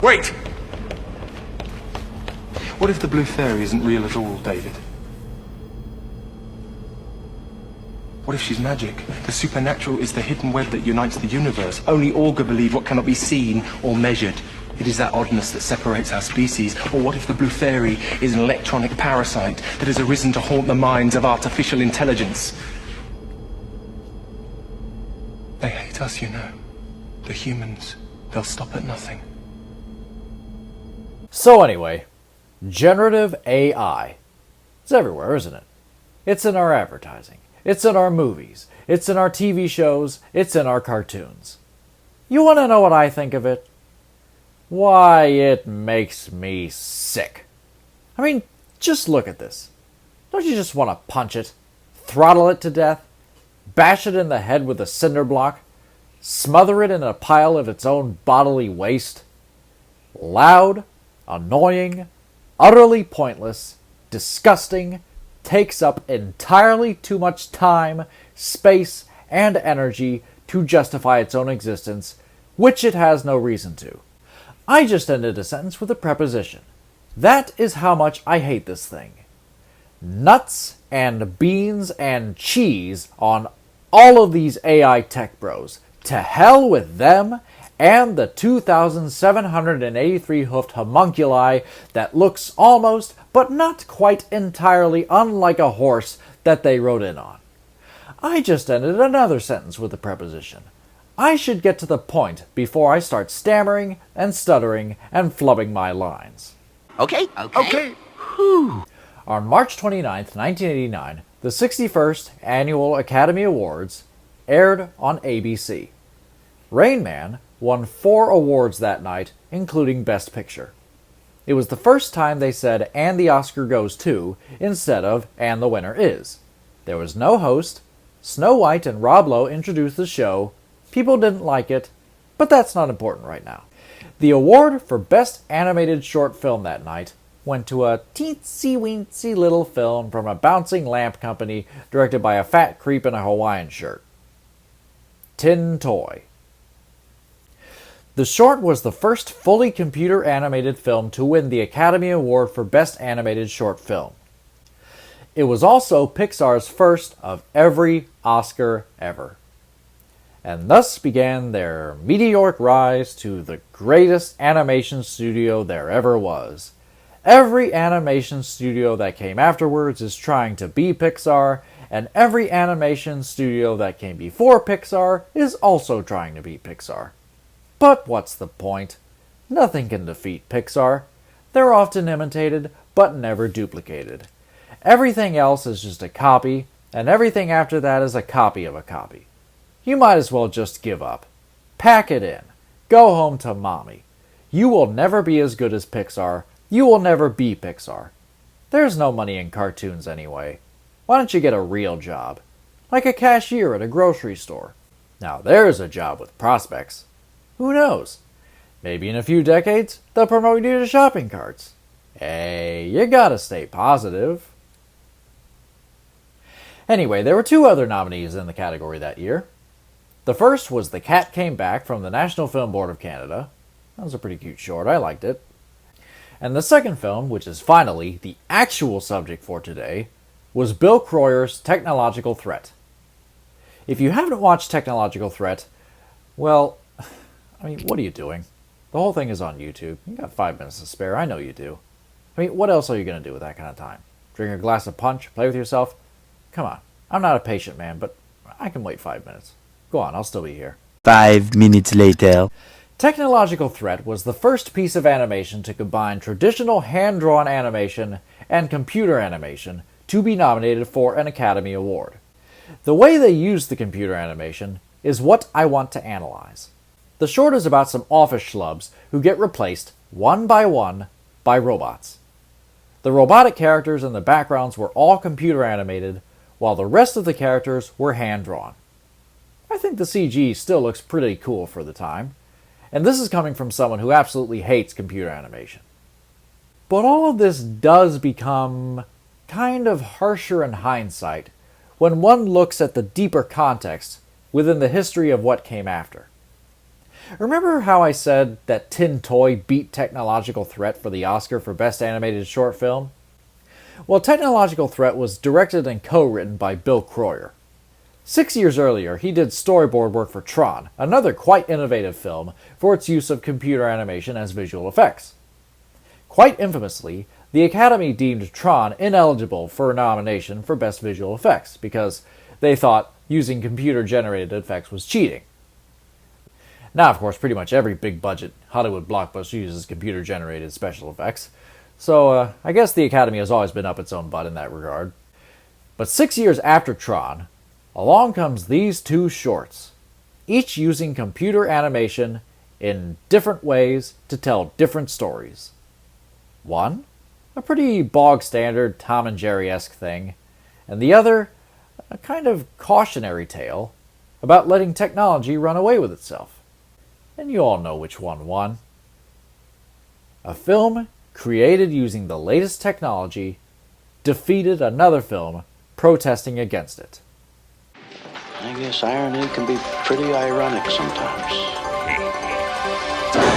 Wait! What if the blue fairy isn't real at all, David? What if she's magic? The supernatural is the hidden web that unites the universe. Only Augur believe what cannot be seen or measured. It is that oddness that separates our species. Or what if the blue fairy is an electronic parasite that has arisen to haunt the minds of artificial intelligence? They hate us, you know. The humans. They'll stop at nothing. So anyway, generative AI. It's everywhere, isn't it? It's in our advertising. It's in our movies. It's in our TV shows. It's in our cartoons. You want to know what I think of it? Why, it makes me sick. I mean, just look at this. Don't you just want to punch it, throttle it to death, bash it in the head with a cinder block, smother it in a pile of its own bodily waste? Loud, annoying, utterly pointless, disgusting, takes up entirely too much time, space, and energy to justify its own existence, which it has no reason to. I just ended a sentence with a preposition. That is how much I hate this thing. Nuts and beans and cheese on all of these AI tech bros. To hell with them and the 2,783 hoofed homunculi that looks almost, but not quite entirely unlike a horse that they rode in on. I just ended another sentence with a preposition. I should get to the point before I start stammering and stuttering and flubbing my lines. Okay. Whew. On March 29th, 1989, the 61st Annual Academy Awards aired on ABC. Rain Man won 4 awards that night, including Best Picture. It was the first time they said, "and the Oscar goes to," instead of, "and the winner is." There was no host. Snow White and Rob Lowe introduced the show. People didn't like it, but that's not important right now. The award for Best Animated Short Film that night went to a teensy-weensy little film from a bouncing lamp company directed by a fat creep in a Hawaiian shirt. Tin Toy. The short was the first fully computer-animated film to win the Academy Award for Best Animated Short Film. It was also Pixar's first of every Oscar ever. And thus began their meteoric rise to the greatest animation studio there ever was. Every animation studio that came afterwards is trying to be Pixar, and every animation studio that came before Pixar is also trying to be Pixar. But what's the point? Nothing can defeat Pixar. They're often imitated, but never duplicated. Everything else is just a copy, and everything after that is a copy of a copy. You might as well just give up. Pack it in. Go home to mommy. You will never be as good as Pixar. You will never be Pixar. There's no money in cartoons anyway. Why don't you get a real job? Like a cashier at a grocery store. Now there's a job with prospects. Who knows? Maybe in a few decades, they'll promote you to shopping carts. Hey, you gotta stay positive. Anyway, there were 2 other nominees in the category that year. The first was The Cat Came Back from the National Film Board of Canada. That was a pretty cute short, I liked it. And the second film, which is finally the actual subject for today, was Bill Kroyer's Technological Threat. If you haven't watched Technological Threat, well, I mean, what are you doing? The whole thing is on YouTube. You got 5 minutes to spare, I know you do. I mean, what else are you going to do with that kind of time? Drink a glass of punch? Play with yourself? Come on, I'm not a patient man, but I can wait 5 minutes. Go on, I'll still be here. 5 minutes later. Technological Threat was the first piece of animation to combine traditional hand-drawn animation and computer animation to be nominated for an Academy Award. The way they used the computer animation is what I want to analyze. The short is about some office schlubs who get replaced, one by robots. The robotic characters in the backgrounds were all computer animated, while the rest of the characters were hand-drawn. I think the CG still looks pretty cool for the time, and this is coming from someone who absolutely hates computer animation. But all of this does become kind of harsher in hindsight when one looks at the deeper context within the history of what came after. Remember how I said that Tin Toy beat Technological Threat for the Oscar for Best Animated Short Film? Well, Technological Threat was directed and co-written by Bill Kroyer. 6 years earlier, he did storyboard work for Tron, another quite innovative film for its use of computer animation as visual effects. Quite infamously, the Academy deemed Tron ineligible for a nomination for Best Visual Effects because they thought using computer-generated effects was cheating. Now, of course, pretty much every big-budget Hollywood blockbuster uses computer-generated special effects, so I guess the Academy has always been up its own butt in that regard. But 6 years after Tron, along comes these two shorts, each using computer animation in different ways to tell different stories. One, a pretty bog-standard Tom and Jerry-esque thing, and the other, a kind of cautionary tale about letting technology run away with itself. And you all know which one won. A film created using the latest technology defeated another film protesting against it. I guess irony can be pretty ironic sometimes.